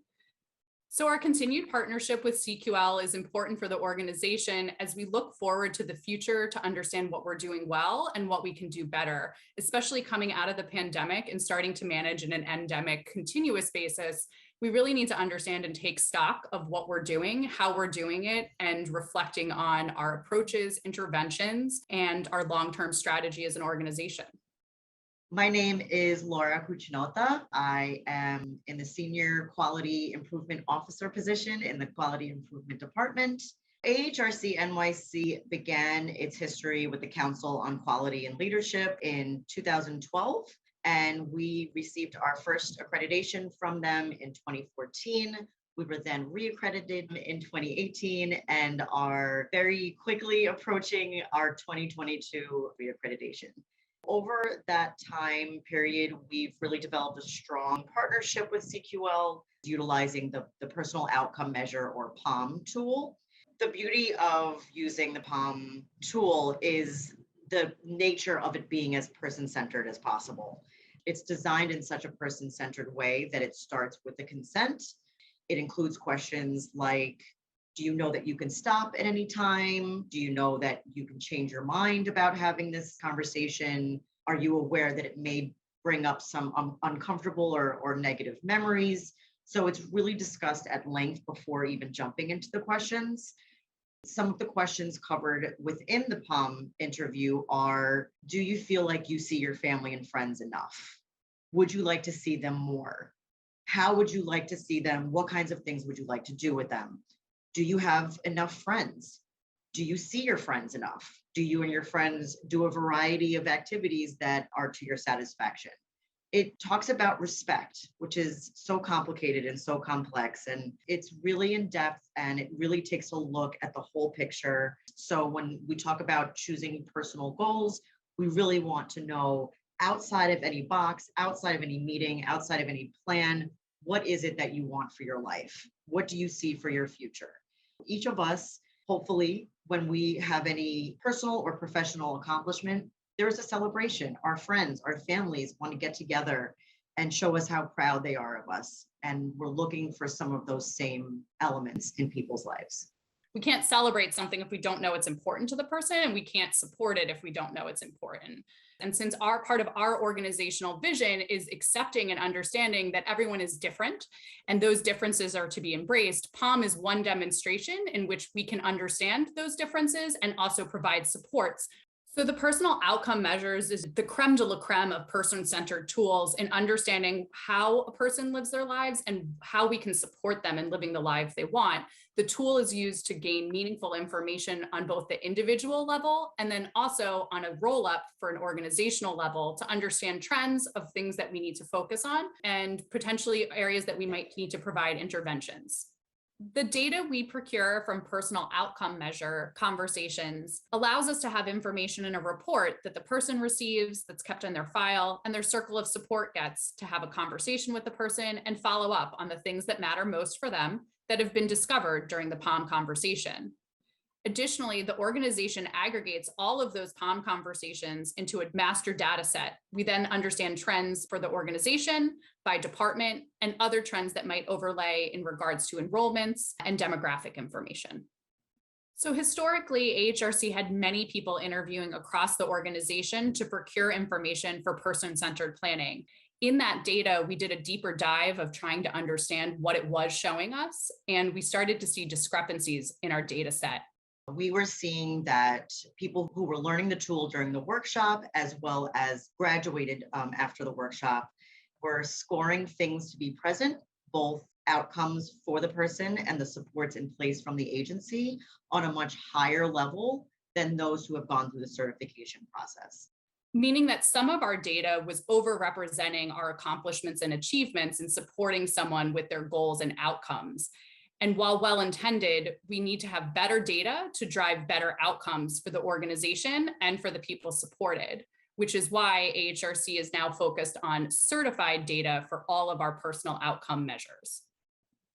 So our continued partnership with CQL is important for the organization as we look forward to the future to understand what we're doing well and what we can do better, especially coming out of the pandemic and starting to manage in an endemic continuous basis. We really need to understand and take stock of what we're doing, how we're doing it, and reflecting on our approaches, interventions, and our long-term strategy as an organization.
My name is Laura Cuccinota. I am in the Senior Quality Improvement Officer position in the Quality Improvement Department. AHRC NYC began its history with the Council on Quality and Leadership in 2012, and we received our first accreditation from them in 2014. We were then reaccredited in 2018 and are very quickly approaching our 2022 reaccreditation. Over that time period, we've really developed a strong partnership with CQL, utilizing the Personal Outcome Measure, or POM tool. The beauty of using the POM tool is the nature of it being as person-centered as possible. It's designed in such a person-centered way that it starts with the consent. It includes questions like, do you know that you can stop at any time? Do you know that you can change your mind about having this conversation? Are you aware that it may bring up some uncomfortable or negative memories? So it's really discussed at length before even jumping into the questions. Some of the questions covered within the POM interview are, do you feel like you see your family and friends enough? Would you like to see them more? How would you like to see them? What kinds of things would you like to do with them? Do you have enough friends? Do you see your friends enough? Do you and your friends do a variety of activities that are to your satisfaction? It talks about respect, which is so complicated and so complex, and it's really in depth, and it really takes a look at the whole picture. So when we talk about choosing personal goals, we really want to know, outside of any box, outside of any meeting, outside of any plan, what is it that you want for your life? What do you see for your future? Each of us, hopefully, when we have any personal or professional accomplishment, there is a celebration. Our friends, our families want to get together and show us how proud they are of us. And we're looking for some of those same elements in people's lives.
We can't celebrate something if we don't know it's important to the person, and we can't support it if we don't know it's important. And since our part of our organizational vision is accepting and understanding that everyone is different and those differences are to be embraced, POM is one demonstration in which we can understand those differences and also provide supports. So the personal outcome measures is the creme de la creme of person-centered tools in understanding how a person lives their lives and how we can support them in living the lives they want. The tool is used to gain meaningful information on both the individual level and then also on a roll-up for an organizational level to understand trends of things that we need to focus on and potentially areas that we might need to provide interventions. The data we procure from personal outcome measure conversations allows us to have information in a report that the person receives, that's kept in their file, and their circle of support gets to have a conversation with the person and follow up on the things that matter most for them that have been discovered during the POM conversation. Additionally, the organization aggregates all of those POM conversations into a master data set. We then understand trends for the organization, by department, and other trends that might overlay in regards to enrollments and demographic information. So historically, AHRC had many people interviewing across the organization to procure information for person-centered planning. In that data, we did a deeper dive of trying to understand what it was showing us, and we started to see discrepancies in our data set.
We were seeing that people who were learning the tool during the workshop, as well as graduated after the workshop, were scoring things to be present, both outcomes for the person and the supports in place from the agency, on a much higher level than those who have gone through the certification process.
Meaning that some of our data was overrepresenting our accomplishments and achievements in supporting someone with their goals and outcomes. And while well-intended, we need to have better data to drive better outcomes for the organization and for the people supported, which is why AHRC is now focused on certified data for all of our personal outcome measures.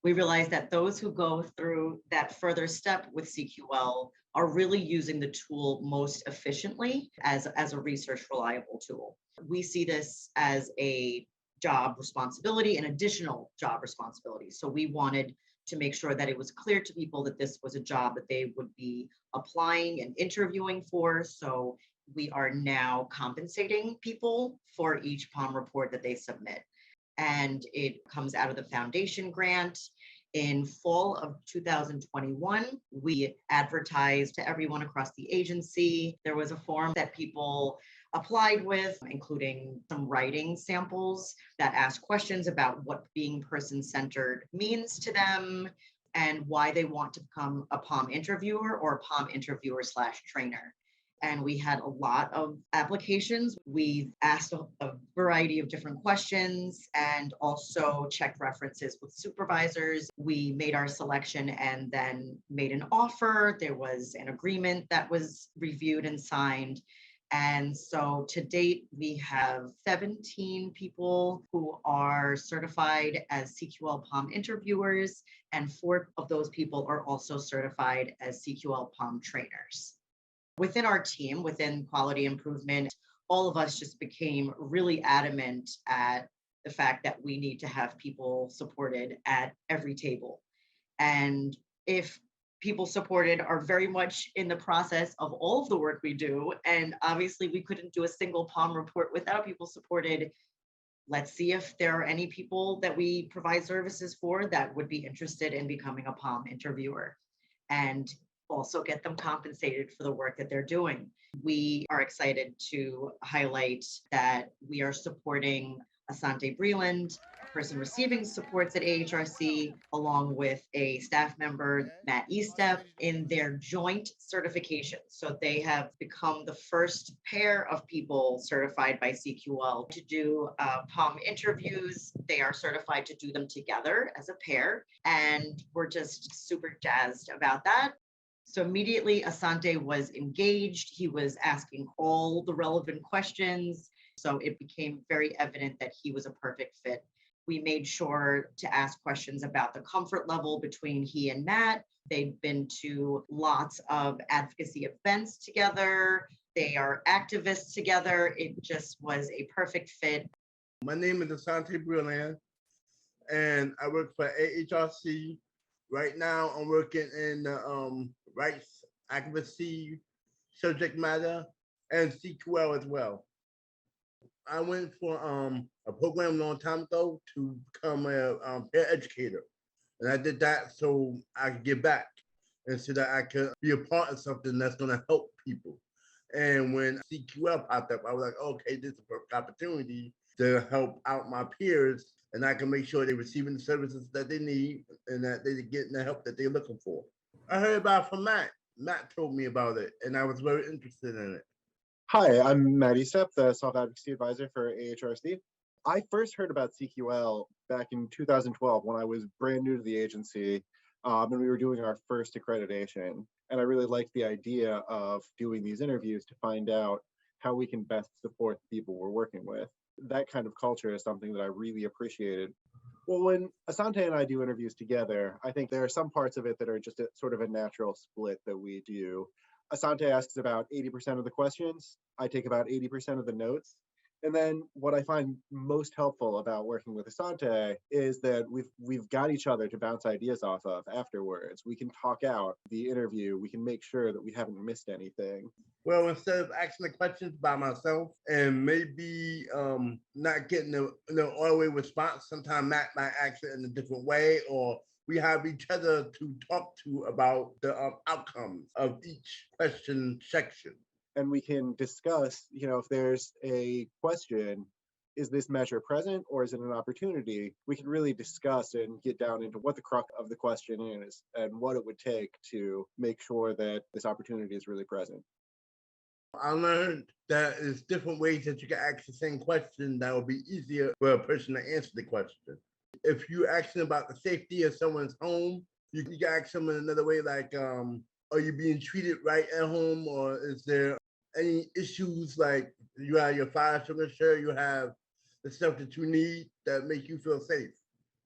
We realize that those who go through that further step with CQL are really using the tool most efficiently as a research reliable tool. We see this as a job responsibility, an additional job responsibility. So we wanted to make sure that it was clear to people that this was a job that they would be applying and interviewing for. So we are now compensating people for each POM report that they submit. And it comes out of the foundation grant. In fall of 2021, we advertised to everyone across the agency. There was a form that people applied with, including some writing samples that asked questions about what being person-centered means to them and why they want to become a POM interviewer or a POM interviewer/trainer. And we had a lot of applications. We asked a variety of different questions and also checked references with supervisors. We made our selection and then made an offer. There was an agreement that was reviewed and signed. And so to date, we have 17 people who are certified as CQL POM interviewers, and 4 of those people are also certified as CQL POM trainers. Within our team, within quality improvement, all of us just became really adamant at the fact that we need to have people supported at every table. And if people supported are very much in the process of all of the work we do, and obviously we couldn't do a single POM report without people supported, let's see if there are any people that we provide services for that would be interested in becoming a POM interviewer. And also get them compensated for the work that they're doing. We are excited to highlight that we are supporting Asante Breland, a person receiving supports at AHRC, along with a staff member, Matt Estep, in their joint certification. So they have become the first pair of people certified by CQL to do POM interviews. They are certified to do them together as a pair, and we're just super jazzed about that. So immediately Asante was engaged. He was asking all the relevant questions. So it became very evident that he was a perfect fit. We made sure to ask questions about the comfort level between he and Matt. They've been to lots of advocacy events together. They are activists together. It just was a perfect fit.
My name is Asante Breland, and I work for AHRC. Right now, I'm working in the rights advocacy subject matter and CQL as well. I went for a program a long time ago to become a peer educator. And I did that so I could give back and so that I could be a part of something that's going to help people. And when CQL popped up, I was like, okay, this is a perfect opportunity to help out my peers, and I can make sure they're receiving the services that they need and that they're getting the help that they're looking for. I heard about it from Matt. Matt told me about it, and I was very interested in it.
Hi, I'm Matt Estep, the Self-Advocacy Advisor for AHRC. I first heard about CQL back in 2012 when I was brand new to the agency, and we were doing our first accreditation. And I really liked the idea of doing these interviews to find out how we can best support the people we're working with. That kind of culture is something that I really appreciated. Well, when Asante and I do interviews together, I think there are some parts of it that are just sort of a natural split that we do. Asante asks about 80% of the questions. I take about 80% of the notes. And then what I find most helpful about working with Asante is that we've got each other to bounce ideas off of afterwards. We can talk out the interview. We can make sure that we haven't missed anything.
Well, instead of asking the questions by myself and maybe not getting the all the way response, sometimes Matt might ask it in a different way, or we have each other to talk to about the outcomes of each question section.
And we can discuss, if there's a question, is this measure present or is it an opportunity? We can really discuss and get down into what the crux of the question is and what it would take to make sure that this opportunity is really present.
I learned that there's different ways that you can ask the same question that will be easier for a person to answer the question. If you're asking about the safety of someone's home, You can ask them in another way, like, are you being treated right at home, or is there any issues like you have your fire signature, you have the stuff that you need that make you feel safe?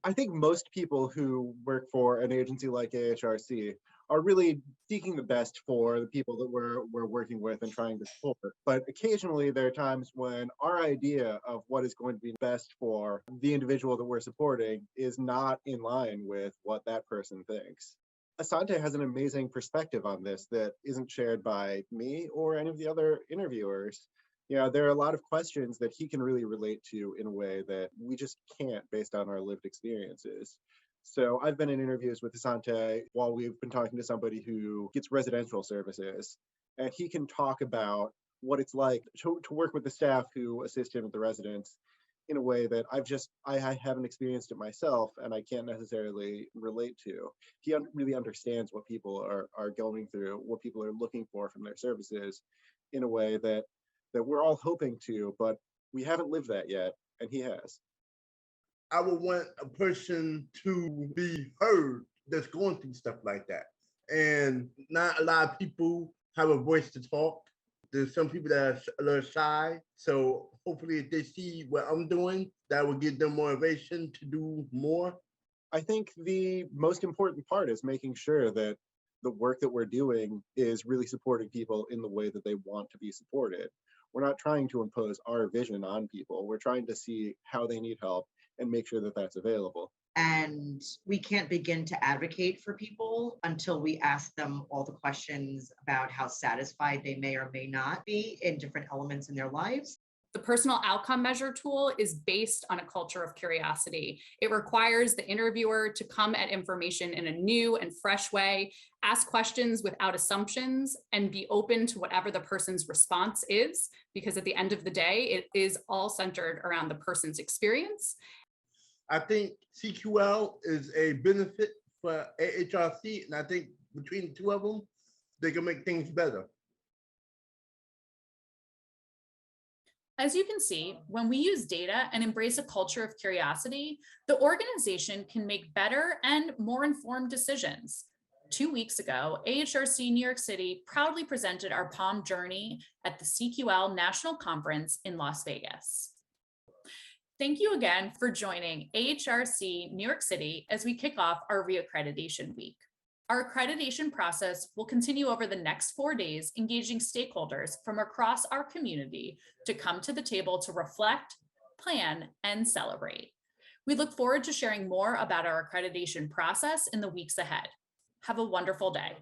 I think most people who work for an agency like AHRC are really seeking the best for the people that we're working with and trying to support. But occasionally there are times when our idea of what is going to be best for the individual that we're supporting is not in line with what that person thinks. Asante has an amazing perspective on this that isn't shared by me or any of the other interviewers. There are a lot of questions that he can really relate to in a way that we just can't based on our lived experiences. So I've been in interviews with Asante while we've been talking to somebody who gets residential services, and he can talk about what it's like to work with the staff who assist him at the residence in a way that I haven't experienced it myself, and I can't necessarily relate to. He really understands what people are going through, what people are looking for from their services in a way that we're all hoping to, but we haven't lived that yet, and he has.
I would want a person to be heard that's going through stuff like that. And not a lot of people have a voice to talk. There's some people that are a little shy. So hopefully if they see what I'm doing, that will give them motivation to do more.
I think the most important part is making sure that the work that we're doing is really supporting people in the way that they want to be supported. We're not trying to impose our vision on people. We're trying to see how they need help and make sure that that's available.
And we can't begin to advocate for people until we ask them all the questions about how satisfied they may or may not be in different elements in their lives.
The personal outcome measure tool is based on a culture of curiosity. It requires the interviewer to come at information in a new and fresh way, ask questions without assumptions, and be open to whatever the person's response is, because at the end of the day, it is all centered around the person's experience.
I think CQL is a benefit for AHRC, and I think between the two of them, they can make things better.
As you can see, when we use data and embrace a culture of curiosity, the organization can make better and more informed decisions. 2 weeks ago, AHRC New York City proudly presented our POM journey at the CQL National Conference in Las Vegas. Thank you again for joining AHRC New York City as we kick off our reaccreditation week. Our accreditation process will continue over the next 4 days, engaging stakeholders from across our community to come to the table to reflect, plan, and celebrate. We look forward to sharing more about our accreditation process in the weeks ahead. Have a wonderful day.